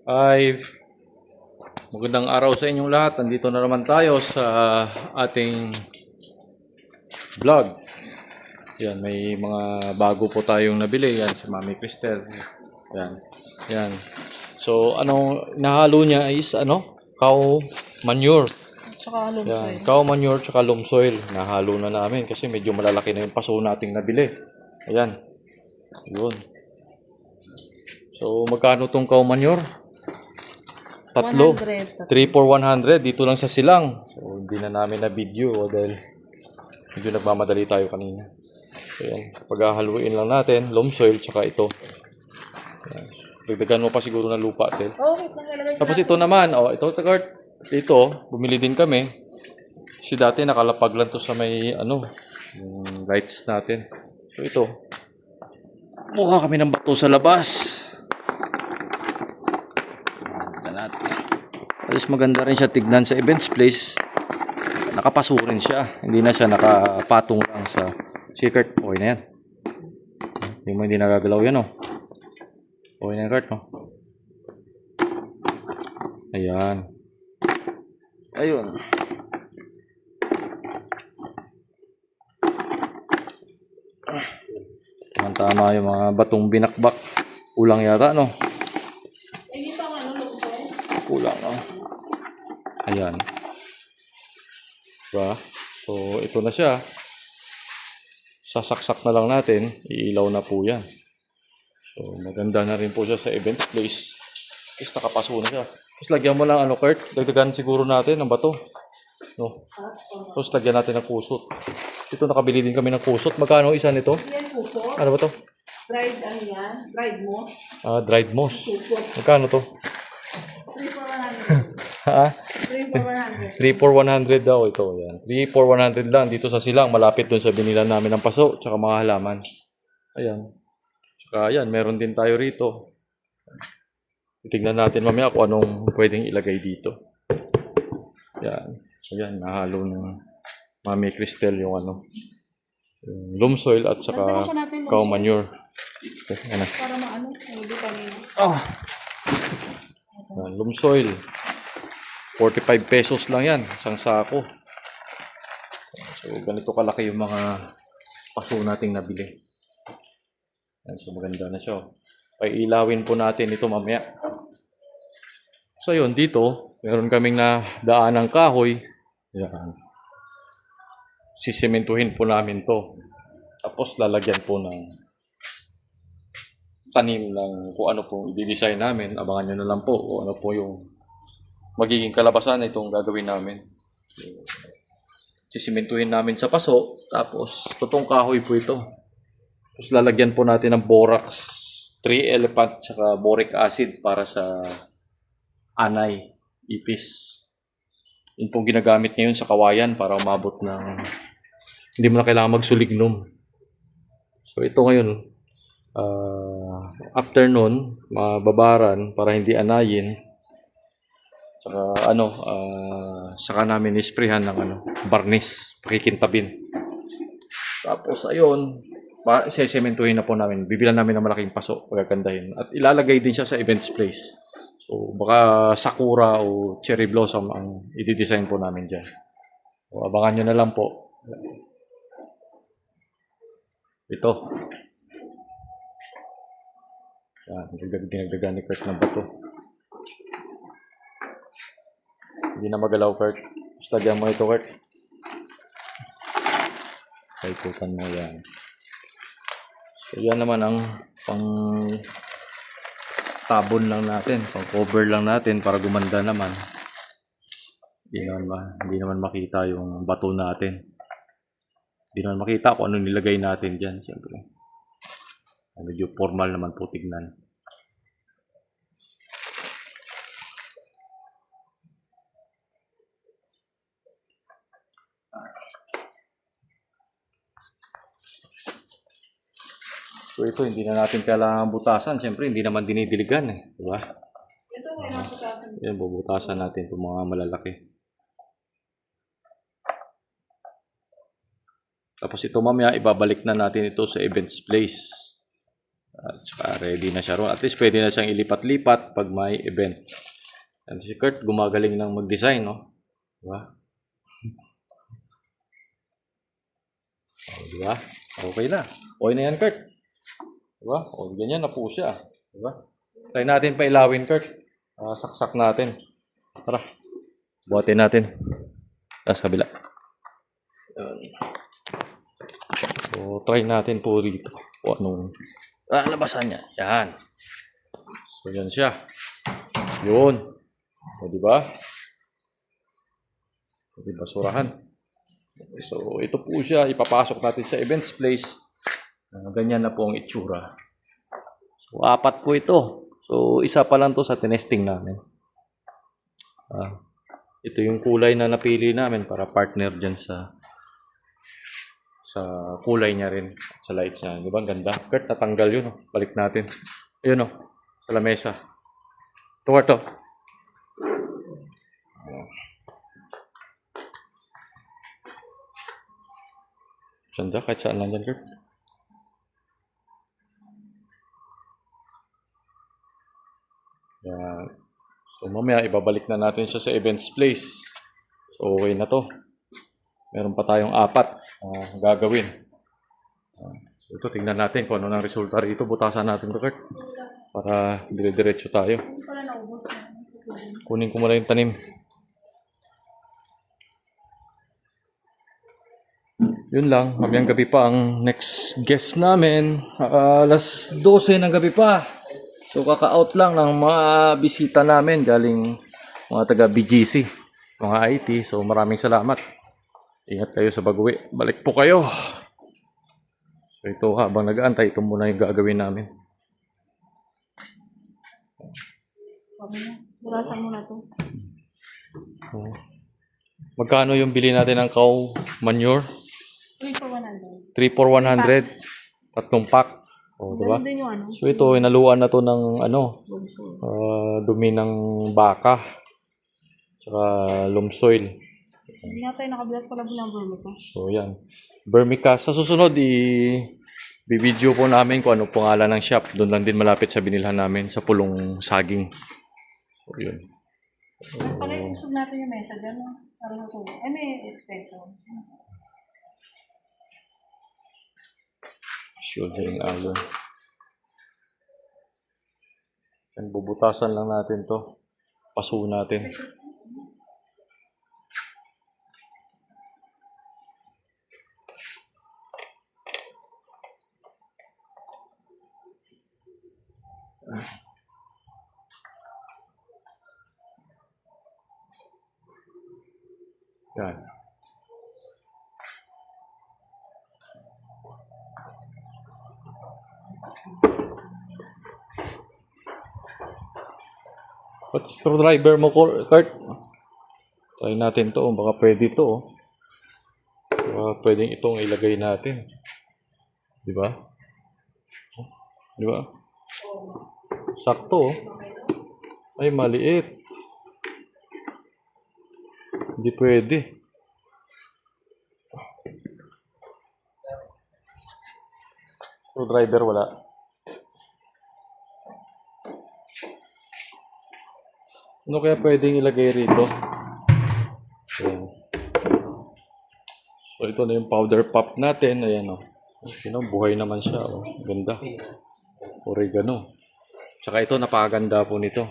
Ay, magandang araw sa inyong lahat. Nandito na naman tayo sa ating vlog. Yan, may mga bago po tayong nabili. Yan, si Mami Cristel. Yan, yan. So, anong nahalo niya is cow manure. Saka loam Yan, soil. cow manure tsaka loam soil. Nahalo na namin kasi medyo malalaki na yung paso nating nabili. Ayan. Yun. So, magkano tong cow manure? Tatlo. 100. 3 for 100 dito lang sa Silang. So, hindi na namin na video dahil medyo nagmamadali tayo kanina. So, yan. Paghahaluin lang natin, loam soil, tsaka ito. Yan. Dagdagan mo pa siguro ng lupa, Tel. Okay, kung lalagay ko Tapos ito naman, ito, Tagart. Ito, bumili din kami. Kasi dati nakalapag lang to sa may, yung lights natin. So, ito. Buka kami ng bato sa labas. Alis maganda rin siya tignan sa events place. Nakapaso rin siya. Hindi na siya nakapatong lang sa secret. Okay na yan. Hindi nagagalaw yan, Okay na yan, Kurt, Ayan. Ayun. Tama yung mga batong binakbak. Kulang yata, Hindi pa loam soil. Kulang, Ayan. Diba? So, ito na siya. Sasaksak na lang natin. Iilaw na po yan. So, maganda na rin po siya sa events place. Tapos nakapaso na siya. Tapos lagyan mo lang, Kurt. Dagdagan siguro natin ng bato. Tapos lagyan natin ng kusot. Ito nakabili din kami ng kusot. Magkano isa nito? Yan puso. Ano ba to? Dried yan. Dried moss. Dried moss. Pusot. Magkano to? 3 for 100. Ha? 3 for 100. 3 for 100 daw ito. Yan. 3 for 100 lang dito sa Silang. Malapit dun sa binila namin ng paso. Tsaka mga halaman. Ayan. Tsaka ayan. Meron din tayo rito. Tignan natin mamaya kung anong pwedeng ilagay dito. Ayan. Ayan. Nahalo ng Mami Cristel yung yung loam soil at saka Dagdagan pa natin loam cow soil. manure. Okay, Para hindi kami. Ayan, loam soil. 45 pesos lang yan. Isang sako. So, ganito kalaki yung mga paso nating nabili. Ayan, so, maganda na siya. Paiilawin po natin ito mamaya. So, yun, dito, meron kaming na daan ng kahoy. Ayan. Sisimentuhin po namin to. Tapos, lalagyan po ng tanim ng kung ano pong i-design namin. Abangan nyo na lang po kung ano po yung magiging kalabasan na itong gagawin namin. So, sisimentuhin namin sa paso. Tapos, totoong kahoy po ito. Tapos, lalagyan po natin ng borax, 3 elephant, saka boric acid para sa anay, ipis. Yun pong ginagamit ngayon sa kawayan para umabot ng hindi mo na kailangan magsulignom. So, ito ngayon, after nun, mababaran para hindi anayin. Saka saka namin isprehan ng barnis, pakikintabin. Tapos ayun, sesementuhin na po namin. Bibilan namin ng malaking paso, pagagandahin. At ilalagay din siya sa events place. So baka sakura o cherry blossom ang i-design po namin dyan. So, abangan nyo na lang po. Ito. Yan, dinagdagan ni Kurt ng bato. Hindi na magalaw, Kurt. Tapos lagyan mo ito, Kurt. Paikutan mo yan. So, yan naman ang pang tabon lang natin. Pang cover lang natin para gumanda naman. Hindi naman makita yung bato natin. Hindi naman makita kung ano nilagay natin dyan. Siyempre. Medyo formal naman po tignan. So ito, hindi na natin kailangan butasan. Siyempre, hindi naman dinidiligan Diba? Ito kailangan putasan. Yan, bubutasan natin itong mga malalaki. Tapos ito mamaya, ibabalik na natin ito sa events place. At saka ready na siya ron. At least pwede na siyang ilipat-lipat pag may event. And si Kurt gumagaling ng mag-design, no? Diba? Diba? Okay na. Okay na yan, Kurt. Diba? O, ganyan na po siya. Diba? Try natin pa ilawin, Kurt. Saksak natin. Tara. Buhatin natin. Sa kabila. So, try natin po dito. O, anong labasan niya. Yan. So, yan siya. Yun. O, diba? Pwede basurahan. Okay, so, ito po siya. Ipapasok natin sa events place. Ganyan na po ang itsura. So, 4 po ito. So, isa pa lang to sa tinesting namin. Ito yung kulay na napili namin para partner dyan sa kulay niya rin. Sa lights niya. Di ba? Ang ganda. Kurt, natanggal yun. Oh. Balik natin. Ayun o. Sa lamesa. Ito. Ganda. Kahit saan lang dyan, Kurt. Yan. So, mamaya ibabalik na natin siya sa events place. So, okay na to. Meron pa tayong 4 gagawin. So, ito, tingnan natin kung ano ng resulta rito. Butasan natin ito, Kurt. Para dire-diretso tayo. Hindi pala naubos na. Kunin ko muna yung tanim. Yun lang. Mamayang gabi pa ang next guest namin. Alas 12 ng gabi pa. So, kaka-out lang ng mga bisita namin galing mga taga BGC, mga IT. So, maraming salamat. Ingat kayo sa pag-uwi. Balik po kayo. So, ito habang nag-aantay, ito muna yung gagawin namin. Burasan mo na to. So, magkano yung bili natin ng cow manure? 3 for 100. 3 for 100. 3 pack. O, diba? Ganun din yung ano. So, ito, inaluan na to ng Bugso. dumi ng baka. Tsaka loam soil. Hindi nga tayo nakabilat pala ng vermicast. So, yan. Vermicast. Sa susunod, i-video po namin kung ano pangalan ng shop. Doon lang din malapit sa binilhan namin sa Pulong Saging. So, yun. Pala yung usog natin yung mesa dyan. No? Parang usog. May extension. Shouldering iron. Yan, bubutasan lang natin to. Paso natin. Yan. Pati screwdriver mo, Kurt. Try natin to. Baka pwede to. Baka pwedeng itong ilagay natin. Di ba? Di ba? Sakto. Ay, maliit. Hindi pwede. Screwdriver wala. Ano kaya pwedeng ilagay rito? Ayan. So, ito na yung powder puff natin. Ayan o. Buhay naman siya. Oh. Ganda. Oregano. Tsaka ito, napakaganda po nito.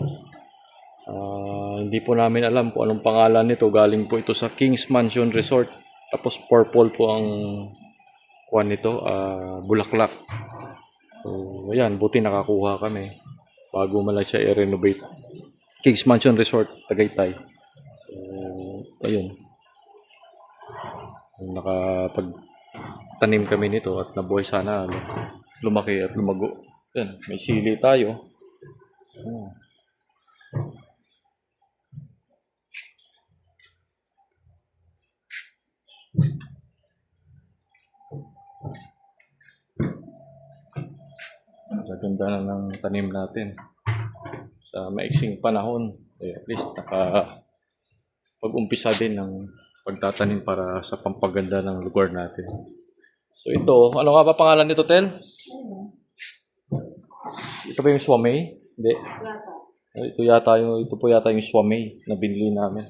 Hindi po namin alam kung anong pangalan nito. Galing po ito sa King's Mansion Resort. Tapos purple po ang kuwan nito. Bulaklak. So, ayan. Buti nakakuha kami. Bago man lang siya i-renovate. King's Mansion Resort, Tagaytay. So, ayun. Nakapagtanim kami nito at nabuhay sana lumaki at lumago. Yan, may sili tayo. Ganda na ng tanim natin. Sa maiksing panahon, at least pag-umpisa din ng pagtatanim para sa pampaganda ng lugar natin. So ito, ano nga ba pangalan nito, Tel? Ito ba yung Swamay? Hindi. Yata. Ito po yata yung Swamay na binili namin.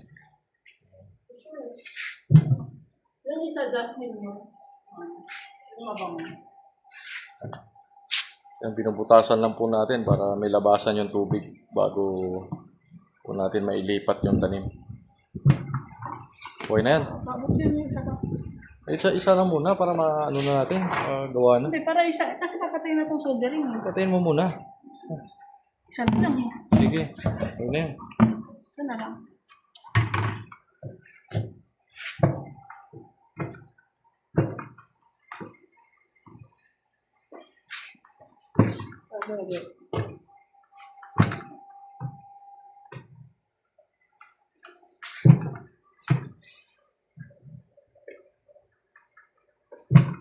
Yung isa, Jasmine yun. Yung mabango. Yan, binubutasan lang po natin para may labasan yung tubig bago po natin mailipat yung tanim. Okay na yan. Bakit yun yung isa ka? Isa lang muna para maano na natin, gawa na. Hindi, para isa. Kasi kakatay na itong soldering. Patayin mo muna. Isa na lang. Sige, okay na yan. Isa na lang. Okay.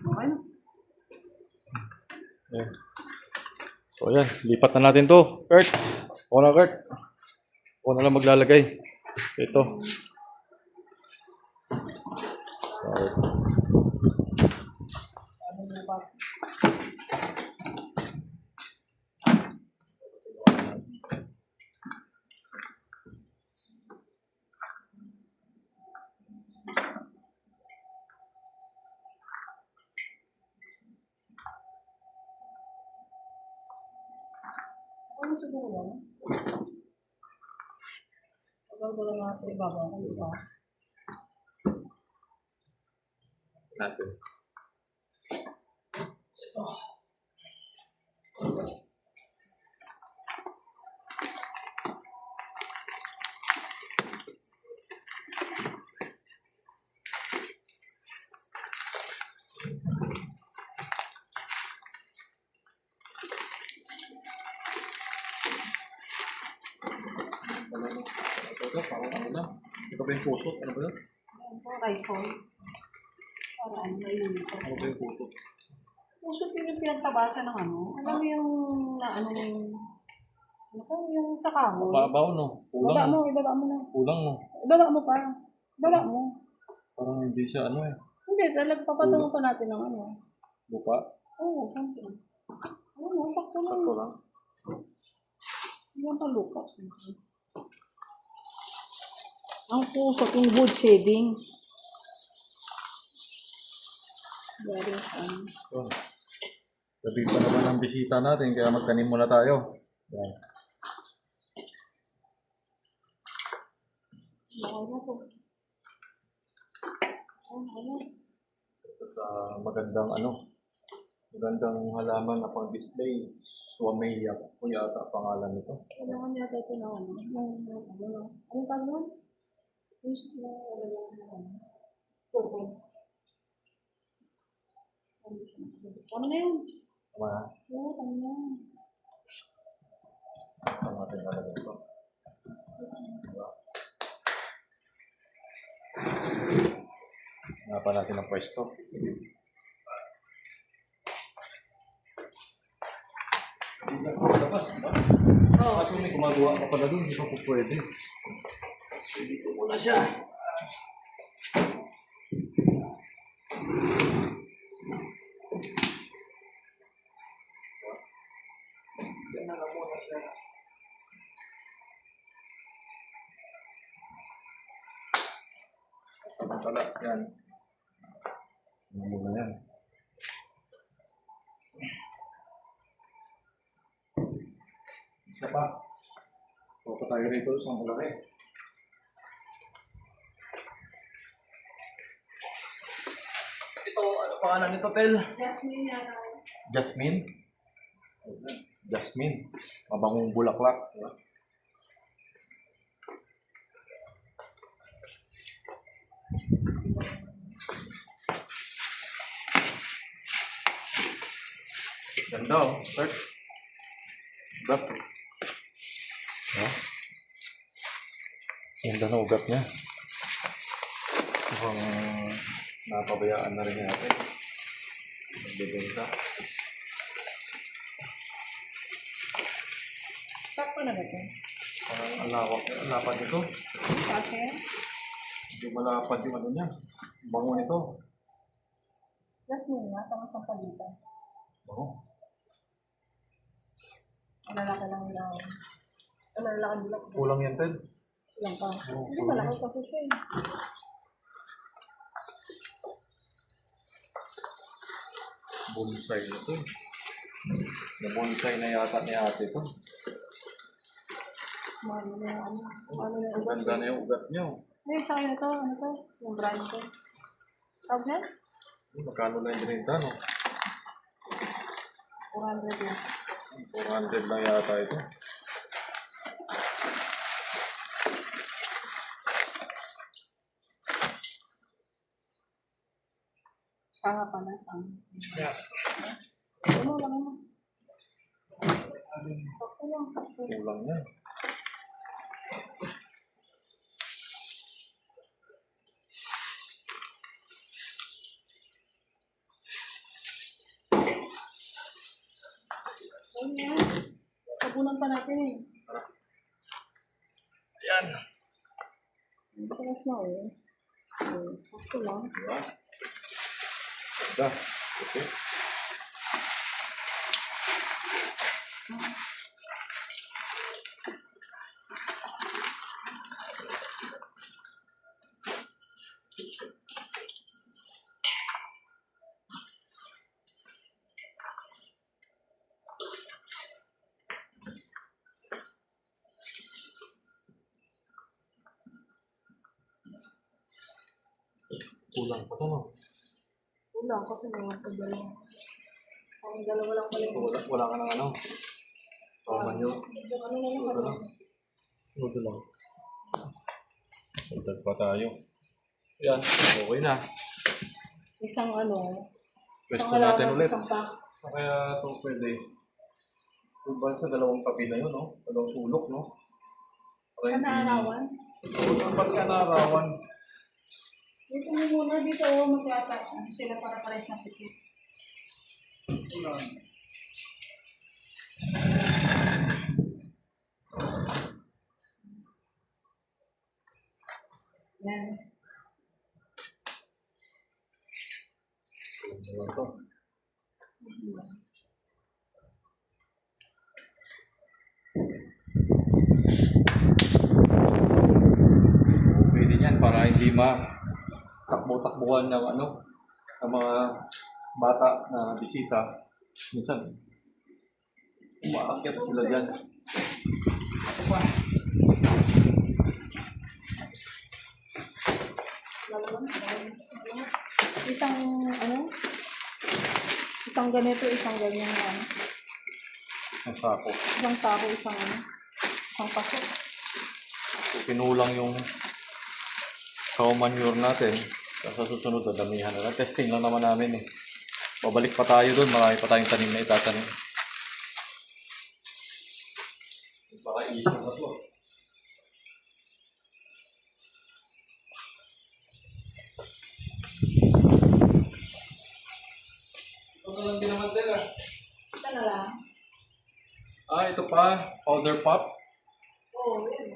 Okay na. Ayan. So ayan, lipat na natin to. Kurt, ako na Kurt. Ako na lang maglalagay. Ito. Okay. Ano siguro yan? Tagal ko lang nga sa ibabaw. Ano ba? Natin. Ito, parang ano na. Ito ba yung puso? Ano ba yun? Ano po, rifle? Para ano, naiulit ko. Ano ba yung puso? Puso din yung pinagtabasa ng ano. Alam mo yung na ano yung... Ano pa yung sa kahoy? Babaw no? Ibaba Kulang mo, no? ibaba mo na. Kulang no? Ibaba mo pa. Ibaba mo. Parang hindi siya ano eh. Hindi, talagang papatungo pa natin ng ano. Buka. Oo, siyempre. Ano mo, sakto lang. Sakto lang. Hindi ang palukas. Ang puso, yung wood shavings. Very fun. So, gabi pa naman ang bisita natin kaya magtanim muna tayo. Yan. Okay na to. Okay na. Ito sa magandang magandang halaman na pang display. Swameya po yata ang pangalan nito. Kailangan yata ito na ano. Ano pa nun? Yung na ano. Purple. Tama na yun. Tama na. Oo, tama na. Tama natin talaga ito. Hanapan natin ang pwesto. Tapos, diba? Kaso may gumagawa ka pala doon, hindi pa po pwede. Dito muna siya. Samantala, yan. Ano muna yan? Isa pa. Pupunta tayo rito sa malaki. Ito, ano pangalan nito, Tel? Jasmine yata. Jasmine? Jasmine. Mabangong bulaklak. Diba? Ganda oh, sir. Ugat. Oh. Ganda na ugat niya. Mukhang napabayaan na rin natin. Nagbibenta. Sakto na ba ito? Parang ang lawak niya. Ang lapad nito. Kasi? Hindi malapad yung ano niya. Bango nito. Jasmine nga, tama sa palitan. Bango. Malalaki lang daw. Malalaki bulak. Kulang yan, Ted. Ilang pa. Oo, Hindi, kulang malaki yan. kasi siya eh. Bonsai na to. Na-bonsai na yata ni ate to. Ano na yung ano. Ano na yung ugat. Ganda na yung ugat niyo. Ay, sa akin na to. Ano to? Yung brand ko. Tawag na? Magkano na yung renta, no? 400 lang. 400 lang yata ito. Sanga pa na. Sanga. Yeah. Ano lang mo? Sakto lang. Sakto. Kulang yan. Ayun yan. Sabunan pa natin eh. Ayan. Ang takas na eh. Sakto lang. Diba? Ganda. Okay. Kulang pa to, no? Kulang kasi mga pagdalawa. Ang dalawa lang pala yung Wala ka ng ano. Paman yun. ano na lang Wala ano. lang. Ito lang. Sundag pa tayo. Yan. Okay na. Isang ano. Pwesto isang natin halaman, ulit. Isang pack. So, kaya ito pwede. Kung ba sa dalawang tabi na yun, no? Dalawang sulok, no? Para hindi- Panaarawan. Ang pagkanarawan. Dito mo muna dito magkata. Ano sila para pares na pikit. Yan. Ano to? Pwede yan para hindi takbo-takbuhan ng ano, ng mga bata na bisita. Minsan, umaakyat sila dyan. Isang ano? Isang ganito, isang ganyan ano. Ang sako. Isang tao, isang ano. Isang paso. So, pinulang yung cow manure natin. Sa susunod, dadamihan na. Testing lang naman namin eh. Pabalik pa tayo doon. Marami pa tayong tanim na itatanim. Baka issue na to. Ito na lang din naman din ah. Isa na lang. Ah, ito pa. Powder pop. Oo, yun.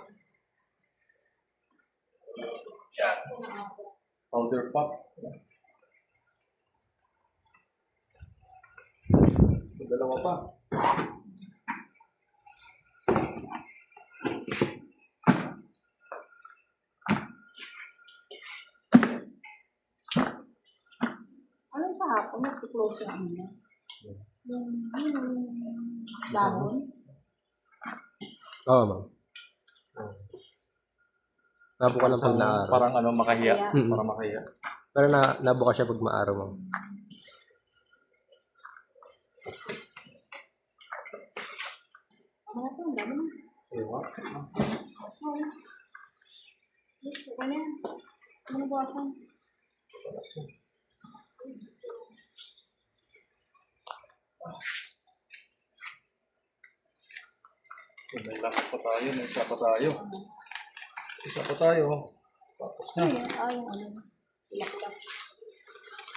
Yan. Powder pop. Ito, dalawa pa. Anong sa hapon? Nag-close na ano? Yung dahon? Oo, ma'am. Nabuka lang pag Isang naaraw. parang ano, makahiya. Kaya, Parang makahiya. Pero nabuka siya pag maaraw, ma'am. ano ito? Ang dami na. Ewa. Sorry. Okay na yan. Ano buwasan? May lapis pa tayo. May isa pa tayo. Isa pa tayo. Tapos na. Ay, yung ano. Tulak-tulak.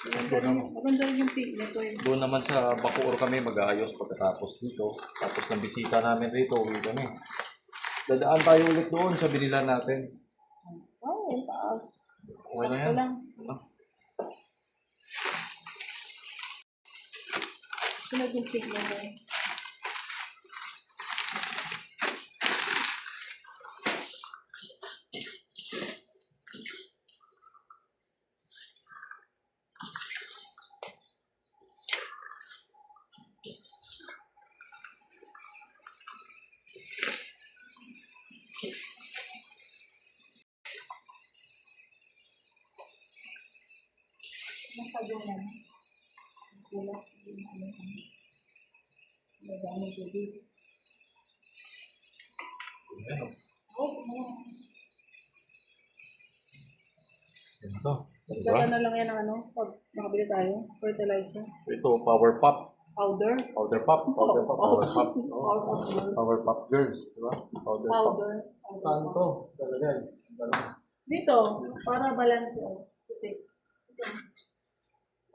Ito naman. Maganda rin yung pink nito eh. Doon naman sa Bacoor kami mag-aayos pagkatapos dito. Tapos ng bisita namin rito, uwi kami. Dadaan tayo ulit doon sa binila natin. Oh, yung taas. Okay na Sakto yan. lang. Ano? Sunod yung pink nito eh. Masyado na. Wala. Nagano tubig. Oh, Ito. Dala na lang yan ng ano, pag makabili tayo, fertilizer. Ito, Power Pop. Powder. Powder Pop. Powder Pop. Power Pop. Powder. Power Pop Girls, di ba? Powder Pop. Powder. Saan to? Talaga. Dito, para balance yun. Puti. Ito.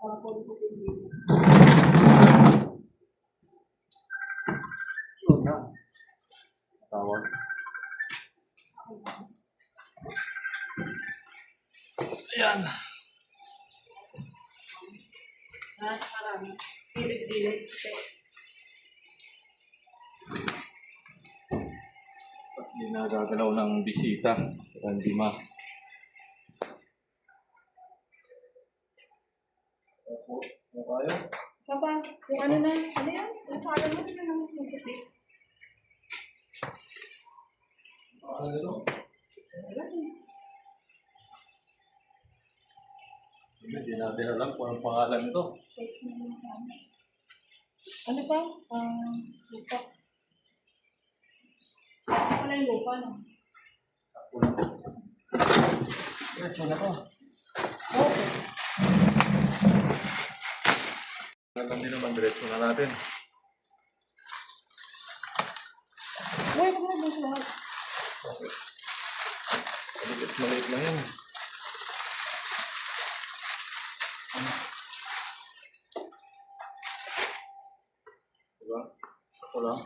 Para puti dito. Ito na. Tawag. Ayan. Marami. Pilit-pilit. Hindi nagagalaw ng bisita. Kaya hindi ma. Ano tayo? Saan pa? Yung ano na? Ano yan? Ano pa alam mo? Ano naman yung puti? Ano ito? Hindi natin alam kung anong pangalan nito. Search mo yung sana. Ano pa? Lupa. Ano pala yung lupa, no? Ito na to. Okay. Alam din naman, diretso na natin. Uy, pag nag-bus lahat. Maliit lang yan. Diba? Ako lang.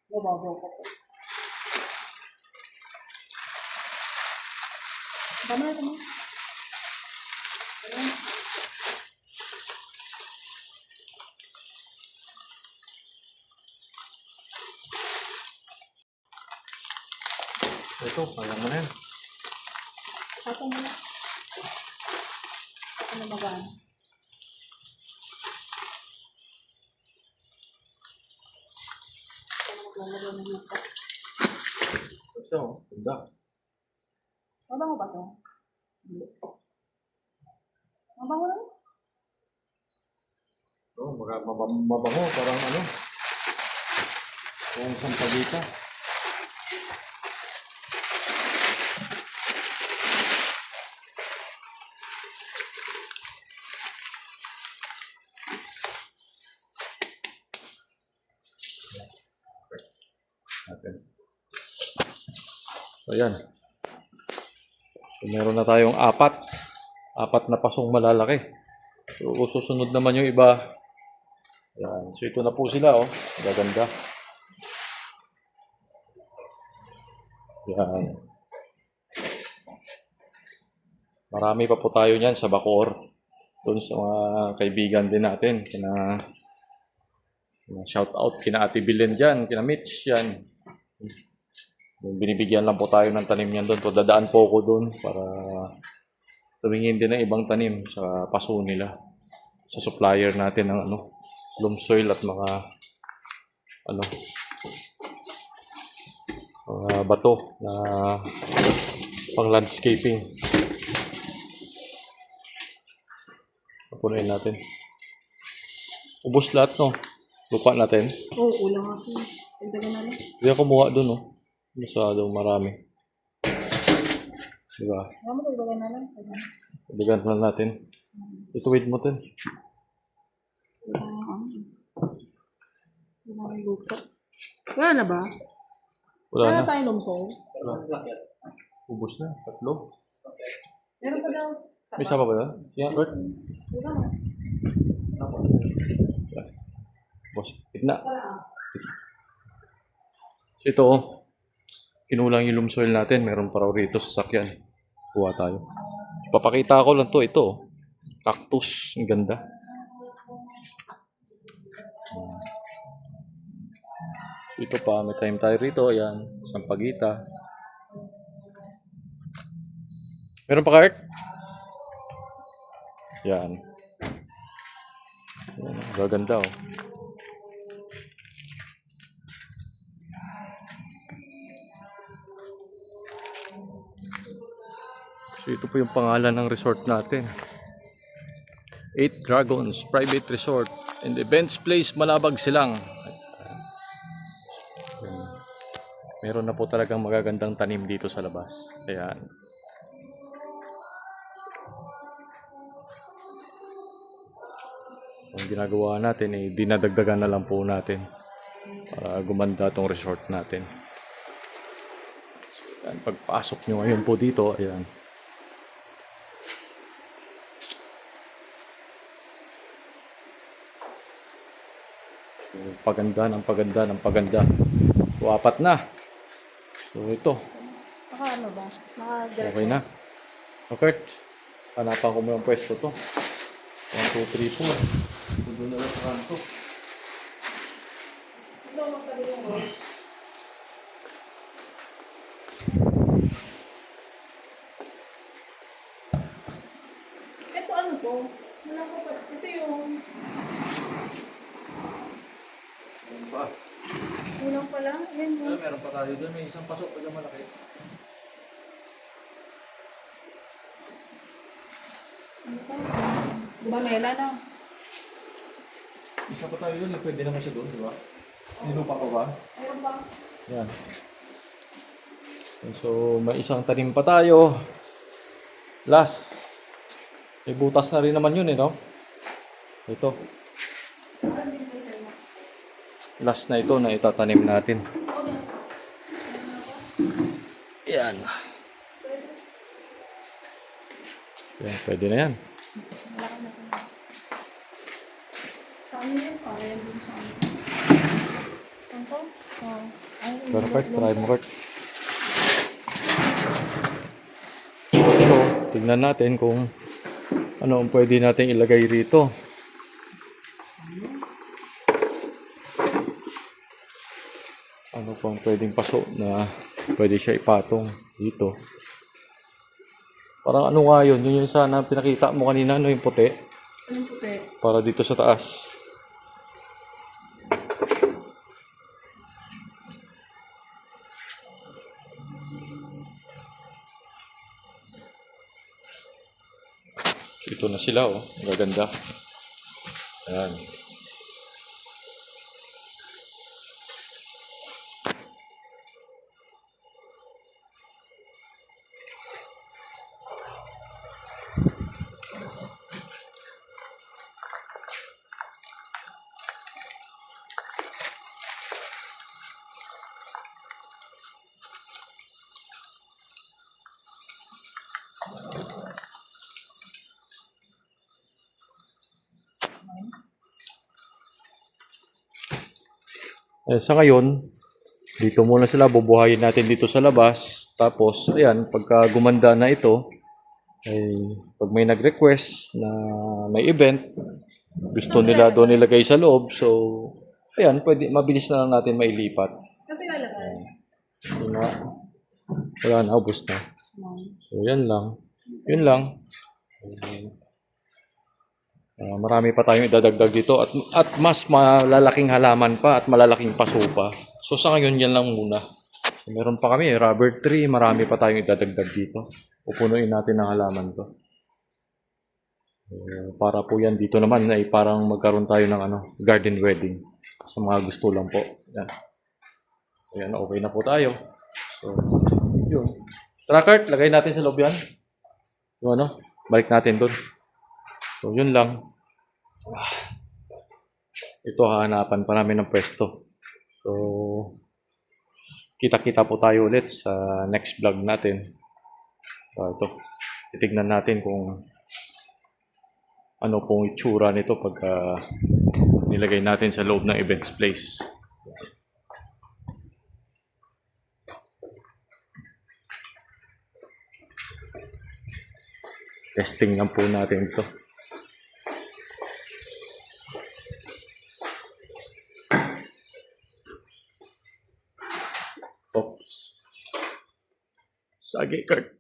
Bababaw ko po. Tama. Tama. Ito, kaya mo na yan. Saka mo na. Saka na magaan. Saka na maglalagay ng lupa. Ito, ganda. Mabango ba ito? Hindi. Mabango na? Ito, mabango, parang ano. Kung sampagita. Natin. So, ayan. So, meron na tayong apat na pasong malalaki. So, susunod naman yung iba. Ayan. So, ito na po sila, oh. Gaganda. Ayan. Marami pa po tayo niyan sa Bacoor. Doon sa mga kaibigan din natin. Shout out kina Ate Bilen dyan, kina Mitch yan. Binibigyan lang po tayo ng tanim yan doon. So, dadaan po ako doon para tumingin din ng ibang tanim sa paso nila. Sa supplier natin ng loam soil at mga bato na pang landscaping. Pupunuin natin. Ubos lahat, no? Lupa natin. Oo, ulang ako. Pagdagan na lang. Hindi ako kumuha doon, no? Masyadong marami. Diba? Wala mo, pagdagan na lang. Pagdagan na natin. Ituwid mo din. Wala yung lupa. Wala na ba? Wala Wala na. tayong lumsol? Ubos na. Tatlo. Meron pa daw. May isa pa ba yan? Yeah, Bert. Wala mo. Boss. Gitna. Wala. So ito, kinulang yung loam soil natin. Meron pa raw rito sa sakyan. Kuha tayo. Papakita ko lang to. Ito, cactus. Ang ganda. Ito pa, may time tayo rito. Ayan, sampagita. Meron pa cart? Yan. Yan, gaganda, oh. So ito po yung pangalan ng resort natin. 8 Dragons Private Resort and Events Place, Malabag, Silang. Meron na po talagang magagandang tanim dito sa labas. Ayan. Ang ginagawa natin ay dinadagdagan na lang po natin para gumanda tong resort natin. So, ayan, pagpasok nyo ngayon po dito, ayan. So, paganda ng paganda ng paganda. So, 4 na. So, ito. Naka ano ba? Naka-direct. Okay na. Okay. Hanapan ko mo yung pwesto to. 1, 2, 3, 4. So, doon na lang sa kanto. Ito, magkali yung rose. Ito ano to? Wala ko pa. Ito yung Ayan pa. ulang pala. Ayan mo. Meron pa tayo doon. May isang pasok pa dyan malaki. Ano to? Gumamela na. Isa pa tayo doon. Pwede naman siya doon, di ba? Nilupa ko ba? Ayun ba? Yan. So, may isang tanim pa tayo. Last. May butas na rin naman yun, no? Ito. Ano din kayo sa'yo? Last na ito na itatanim natin. Yan. Yan, pwede na yan. Wala ka na ito. Sa amin yun, kaya din sa amin. Ano to? Oh. Ay, Perfect, try mo, Kurt. Ito, tignan natin kung ano ang pwede natin ilagay rito. Ano pang pwedeng paso na pwede siya ipatong dito. Parang ano nga yun? Yun yung sana pinakita mo kanina, ano yung puti? Anong puti? Para dito sa taas. Ito na sila, oh. Gaganda. Ayan. Sa ngayon, dito muna sila, bubuhayin natin dito sa labas. Tapos, ayan, pagka gumanda na ito, ay pag may nag-request na may event, gusto nila doon ilagay sa loob. So, ayan, pwede, mabilis na lang natin mailipat. Ano pinalagay? Yun na. Wala na, ubos na. No. So, yan lang. Yun lang. Marami pa tayong idadagdag dito at mas malalaking halaman pa at malalaking paso pa. So sa ngayon yan lang muna. So, meron pa kami rubber tree, marami pa tayong idadagdag dito. Pupunuin natin ng halaman to. Para po yan dito naman ay parang magkaroon tayo ng garden wedding sa mga gusto lang po. Yan. Ayan, okay na po tayo. So, yun. Tara Kurt, lagay natin sa loob yan. Yung balik natin doon. So, yun lang. Ito, hahanapan pa namin ng pwesto. So, kita-kita po tayo ulit sa next vlog natin. So, ito. Titignan natin kung ano pong itsura nito pagka nilagay natin sa loob ng events place. Testing lang po natin ito. Oops. Sagi, Kurt.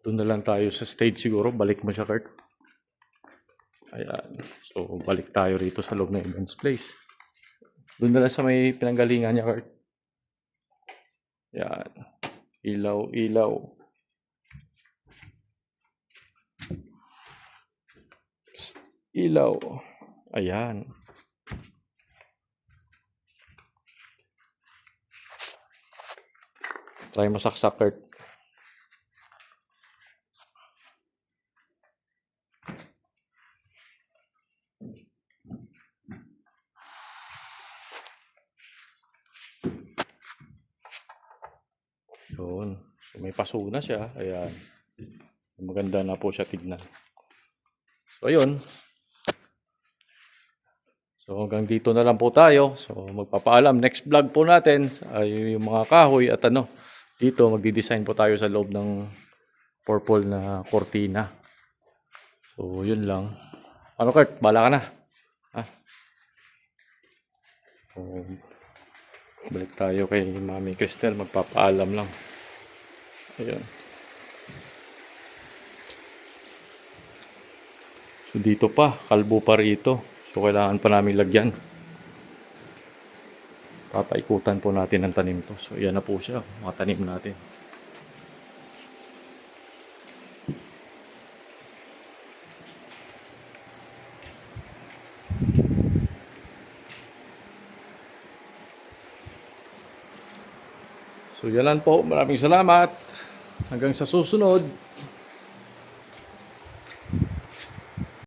Doon na lang tayo sa stage siguro. Balik mo siya, Kurt. Ayan. So, balik tayo rito sa loob ng events place. Doon na lang sa may pinanggalingan niya, Kurt. Yan. Ilaw, ilaw. Psst, ilaw. Ayan. Try mo saksak, Kurt. Yun. So, may paso na siya. Ayan. Maganda na po siya tignan. So, ayun. So, hanggang dito na lang po tayo. So, magpapaalam. Next vlog po natin ay yung mga kahoy at ano. Dito, magdi-design po tayo sa loob ng purple na cortina. So, yun lang. Ano, Kurt? Bala ka na. Ha? So, balik tayo kay Mami Cristel. Magpapaalam lang. Ayan. So, dito pa. Kalbo pa rito. So, kailangan pa namin lagyan. Papaikutan po natin ang tanim to. So, yan na po siya. Mga tanim natin. So, yan lang po. Maraming salamat. Hanggang sa susunod.